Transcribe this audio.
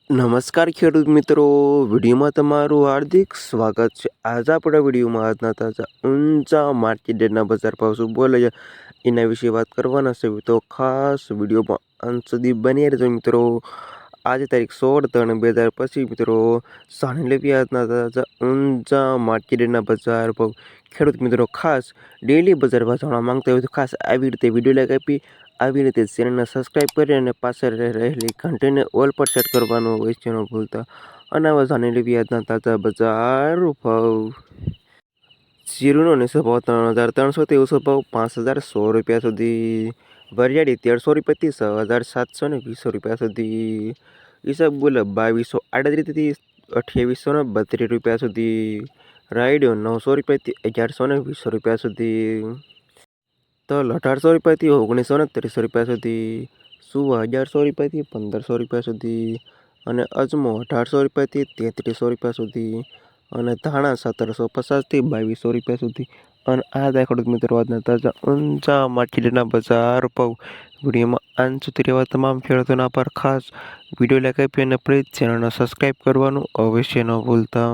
નમસ્કાર ખેડૂત મિત્રો, વિડીયોમાં તમારું હાર્દિક સ્વાગત છે। આજે આપણા વિડીયોમાં આજના તાજા ઊંચા માર્કેટના બજાર ભાવ શું બોલે છે એના વિશે વાત કરવાના છે। તો ખાસ વિડીયોમાં અંત સુધી બની રહેજો મિત્રો। આજે તારીખ 16/3/2025 મિત્રો જાણી લેવી આજના તાજા ઊંચા માર્કેટના બજાર ભાવ। ખેડૂત મિત્રો ખાસ ડેલી બજાર ભાવ જાણવા માંગતા હોય તો ખાસ આવી રીતે વિડીયો લાઈક આપી આવી રીતે ચેનલને સબસ્ક્રાઈબ કરી અને પાછળ રહેલી ઘંટીને ઓલ પર સેટ કરવાનું હોય છે ન ભૂલતા। અને હવે જાણી લેવી આજના તાજા બજાર ભાવ। જીરુનો નીચો ભાવ 3,300 ઊંચો ભાવ 5,100 રૂપિયા સુધી। વરિયાળી 1,300 રૂપિયાથી 6,720 રૂપિયા સુધી। ઈસબગુલ 2,238થી 2,832 રૂપિયા સુધી। રાયડો 900 રૂપિયાથી 1,120 રૂપિયા સુધી। તલ 1,800 રૂપિયાથી 1,930 રૂપિયા સુધી। સુવા 1,100 રૂપિયાથી 1,500 રૂપિયા સુધી। અને અજમો 1,800 રૂપિયાથી 3,300 રૂપિયા સુધી। અને ધાણા 1,750થી 2,200 રૂપિયા સુધી। અને આ ખેડૂત મિત્રો આજના તાજા ઊંચા માર્કેટના બજાર ભાવ। વિડીયોમાં અંત સુધી રહેવા તમામ ખેડૂતોના આભાર। ખાસ વિડીયો લાઈક આપી અને પ્લીઝ ચેનલને સબસ્ક્રાઈબ કરવાનું અવશ્ય ન ભૂલતા।